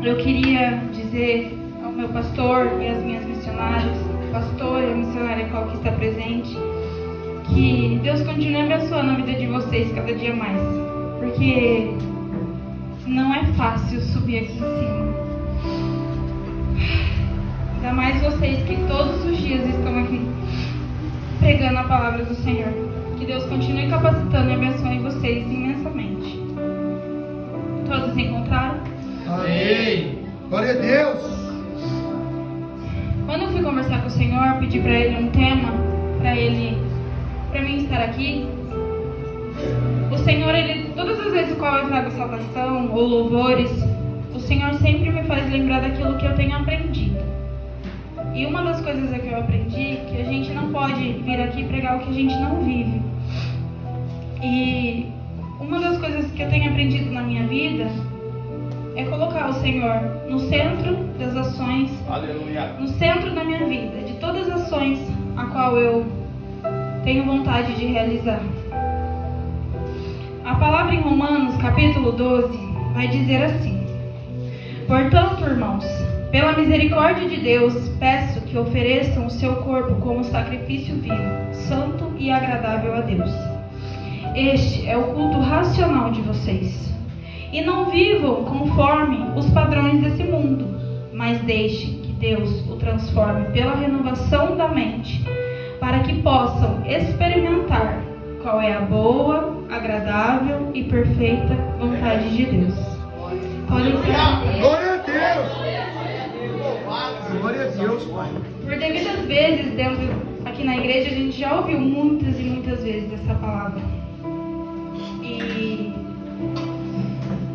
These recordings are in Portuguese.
eu queria dizer ao meu pastor e às minhas missionárias, o pastor e a missionária qual que está presente, que Deus continue abençoando a vida de vocês cada dia mais, porque não é fácil subir aqui em cima. Ainda mais vocês que todos os dias estão aqui pregando a palavra do Senhor. Que Deus continue capacitando e abençoe vocês imensamente. Todos encontraram? Amém. Glória a Deus. Quando eu fui conversar com o Senhor, pedi para Ele um tema, para mim estar aqui. O Senhor, Ele, todas as vezes que eu trago salvação ou louvores, o Senhor sempre me faz lembrar daquilo que eu tenho aprendido. E uma das coisas que eu aprendi, que a gente não pode vir aqui pregar o que a gente não vive. E uma das coisas que eu tenho aprendido na minha vida é colocar o Senhor no centro das ações, Aleluia. no centro da minha vida, de todas as ações a qual eu tenho vontade de realizar. A palavra em Romanos, capítulo 12, vai dizer assim: portanto, irmãos, pela misericórdia de Deus, peço que ofereçam o seu corpo como sacrifício vivo, santo e agradável a Deus. Este é o culto racional de vocês. E não vivam conforme os padrões desse mundo, mas deixem que Deus o transforme pela renovação da mente, para que possam experimentar qual é a boa, agradável e perfeita vontade de Deus. Podem ser. Glória a Deus. Glória a Deus, Pai. Por devidas vezes, aqui na igreja, a gente já ouviu muitas e muitas vezes essa palavra. E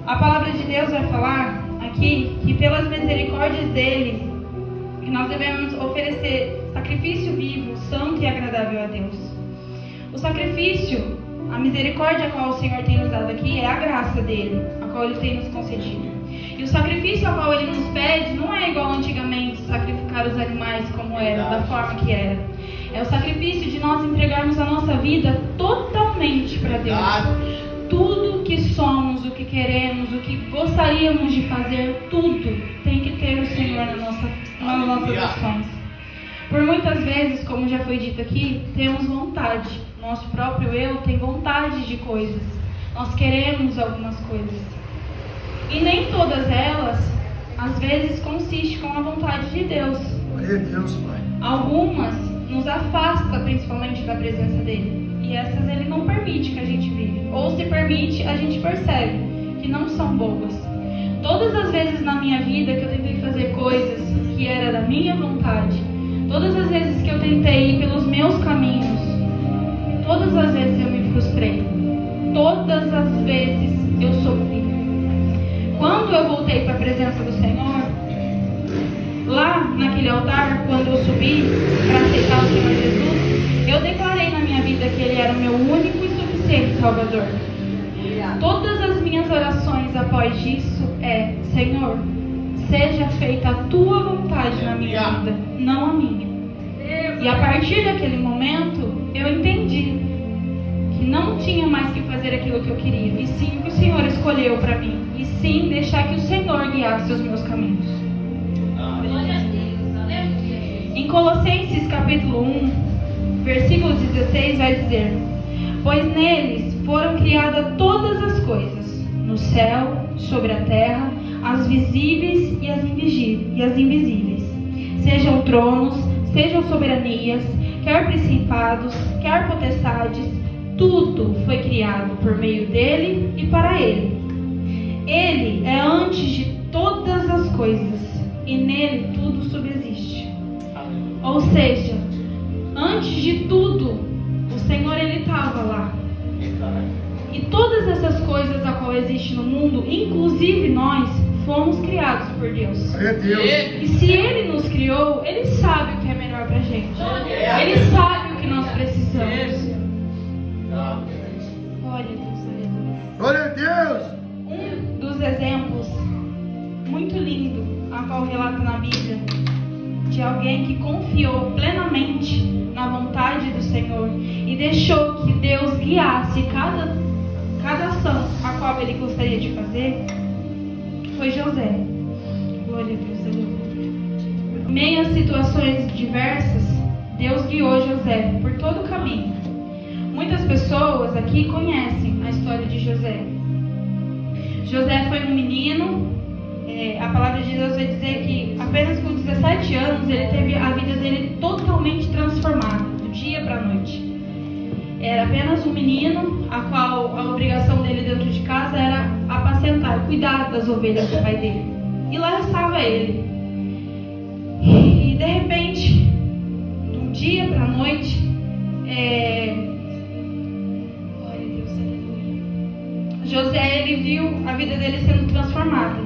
a palavra de Deus vai falar aqui que pelas misericórdias dele, que nós devemos oferecer sacrifício vivo, santo e agradável a Deus. O sacrifício, a misericórdia a qual o Senhor tem nos dado aqui é a graça dele, a qual ele tem nos concedido. E o sacrifício a qual ele nos pede não é igual antigamente sacrificar os animais como era, da forma que era. É o sacrifício de nós entregarmos a nossa vida totalmente para Deus. Tudo que somos, o que queremos, o que gostaríamos de fazer, tudo tem que ter o Senhor nas nossas ações. Por muitas vezes, como já foi dito aqui, temos vontade. Nosso próprio eu tem vontade de coisas. Nós queremos algumas coisas. E nem todas elas, às vezes, consistem com a vontade de Deus. Glória a Deus, Pai. Algumas nos afasta principalmente da presença dele. E essas ele não permite que a gente vive. Ou se permite, a gente percebe que não são boas. Todas as vezes na minha vida que eu tentei fazer coisas que era da minha vontade, todas as vezes que eu tentei ir pelos meus caminhos, todas as vezes eu me frustrei. Todas as vezes eu sofri. Quando eu voltei para a presença do Senhor, lá naquele altar, quando eu subi para aceitar o Senhor Jesus, eu declarei na minha vida que Ele era o meu único e suficiente Salvador. Todas as minhas orações após isso é: Senhor, seja feita a Tua vontade na minha vida, não a minha. E a partir daquele momento, eu entendi que não tinha mais que fazer aquilo que eu queria, e sim que o Senhor escolheu para mim, e sim deixar que o Senhor guiasse os meus caminhos. Em Colossenses capítulo 1, versículo 16 vai dizer: pois neles foram criadas todas as coisas, no céu, sobre a terra, as visíveis e as invisíveis, sejam tronos, sejam soberanias, quer principados, quer potestades, tudo foi criado por meio dele e para ele. Ele é antes de todas as coisas, e nele tudo subsiste. Ou seja, antes de tudo, o Senhor ele estava lá. E todas essas coisas a qual existem no mundo, inclusive nós, fomos criados por Deus. Glória a Deus. E se Ele nos criou, Ele sabe o que é melhor pra gente. Ele sabe o que nós precisamos. Glória a Deus, aleluia. Glória a Deus. Um dos exemplos muito lindo, a qual relata na Bíblia, de alguém que confiou plenamente na vontade do Senhor e deixou que Deus guiasse cada ação a qual ele gostaria de fazer, foi José. Glória a Deus, aleluia. Em meio a situações diversas, Deus guiou José por todo o caminho. Muitas pessoas aqui conhecem a história de José. José foi um menino, a palavra de Deus vai dizer que apenas com 17 anos ele teve a vida dele totalmente transformada, do dia para a noite. Era apenas um menino, a qual a obrigação dele dentro de casa era apacentar, cuidar das ovelhas do pai dele. E lá estava ele. E de repente, do dia para a noite, glória a Deus, aleluia. José, ele viu a vida dele sendo transformada.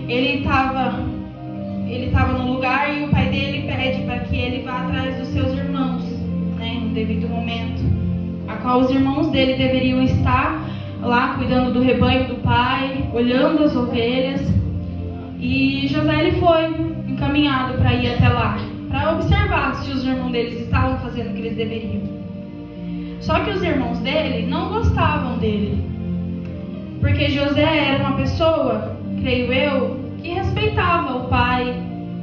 Ele estava no lugar e o pai dele pede para que ele vá atrás dos seus irmãos, né, no devido momento, a qual os irmãos dele deveriam estar lá cuidando do rebanho do pai, olhando as ovelhas. E José, ele foi encaminhado para ir até lá, para observar se os irmãos deles estavam fazendo o que eles deveriam. Só que os irmãos dele não gostavam dele, porque José era uma pessoa, creio eu, que respeitava o pai,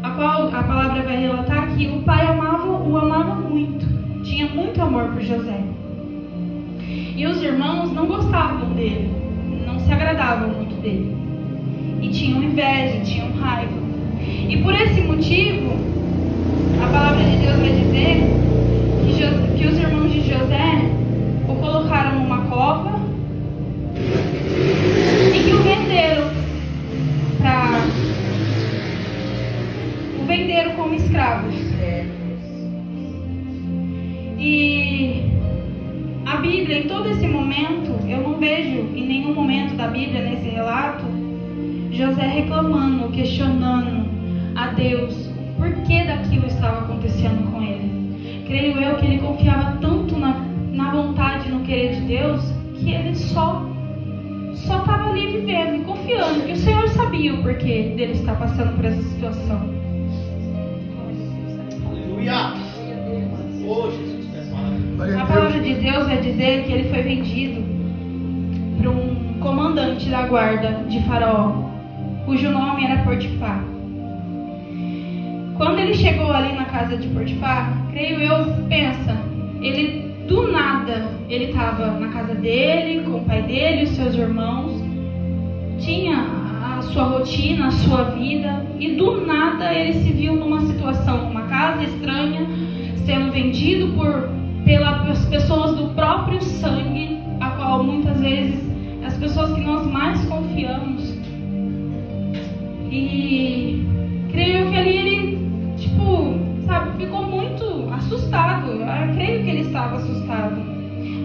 a qual a palavra vai relatar que o pai o amava muito, tinha muito amor por José. E os irmãos não gostavam dele, não se agradavam muito dele, e tinham inveja, tinham raiva. E por esse motivo, a palavra de Deus vai dizer que os irmãos de José o colocaram numa cova e que o venderam como escravos. E a Bíblia, em todo esse momento, eu não vejo em nenhum momento da Bíblia, nesse relato, José reclamando, questionando a Deus o porquê daquilo estava acontecendo com ele. Creio eu que ele confiava tanto na vontade e no querer de Deus, que ele só estava ali vivendo e confiando que o Senhor sabia o porquê dele estar passando por essa situação. Aleluia! Oh, Jesus, a palavra de Deus vai dizer que ele foi vendido para um comandante da guarda de Faraó, cujo nome era Potifar. Quando ele chegou ali na casa de Potifar, creio eu, pensa, ele do nada, ele estava na casa dele, com o pai dele, os seus irmãos, tinha a sua rotina, a sua vida, e do nada ele se viu numa situação, numa casa estranha, sendo vendido pelas pessoas do próprio sangue, a qual muitas vezes as pessoas que nós mais confiamos. E creio que ali ele, ficou muito assustado. Eu creio que ele estava assustado.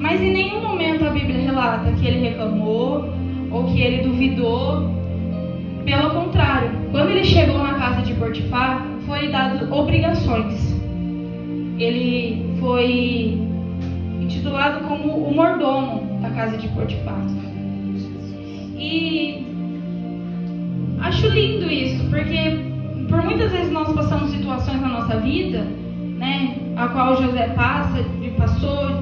Mas em nenhum momento a Bíblia relata que ele reclamou ou que ele duvidou. Pelo contrário, quando ele chegou na casa de Potifar, foi dado obrigações. Ele foi intitulado como o mordomo da casa de Potifar. E acho lindo isso, porque por muitas vezes nós passamos situações na nossa vida, né, a qual José passou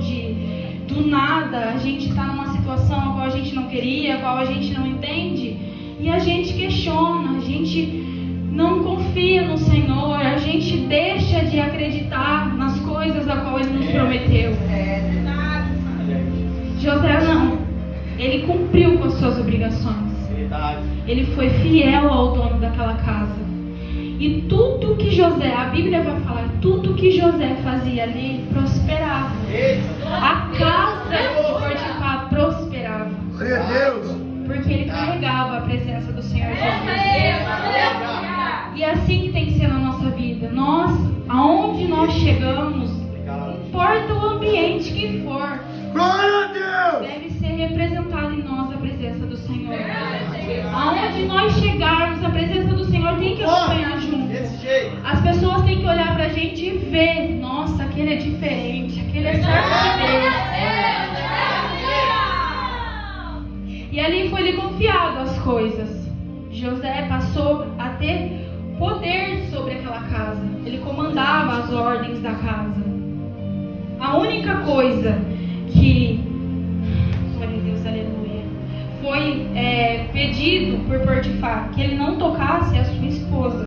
do nada, a gente está numa situação a qual a gente não queria, a qual a gente não entende, e a gente questiona, a gente não confia no Senhor, a gente deixa de acreditar nas coisas a qual Ele nos prometeu. José não, ele cumpriu com as suas obrigações. Ele foi fiel ao dono daquela casa. E tudo que José, a Bíblia vai falar, tudo que José fazia ali prosperava. A casa de Potifar prosperava. Glória a Deus. Porque ele carregava a presença do Senhor Jesus. E é assim que tem que ser na nossa vida. Aonde nós chegamos, não importa o ambiente que for, Glória a Deus. deve ser representado em nós a presença do Senhor. Aonde nós chegarmos, a presença do Senhor tem que acompanhar junto. As pessoas têm que olhar pra gente e ver, nossa, aquele é diferente, aquele é certo de Deus. E ali foi-lhe confiado as coisas. José passou a ter poder sobre aquela casa. Ele comandava as ordens da casa. A única coisa que, glória a Deus, aleluia, pedido por Potifar que ele não tocasse a sua esposa.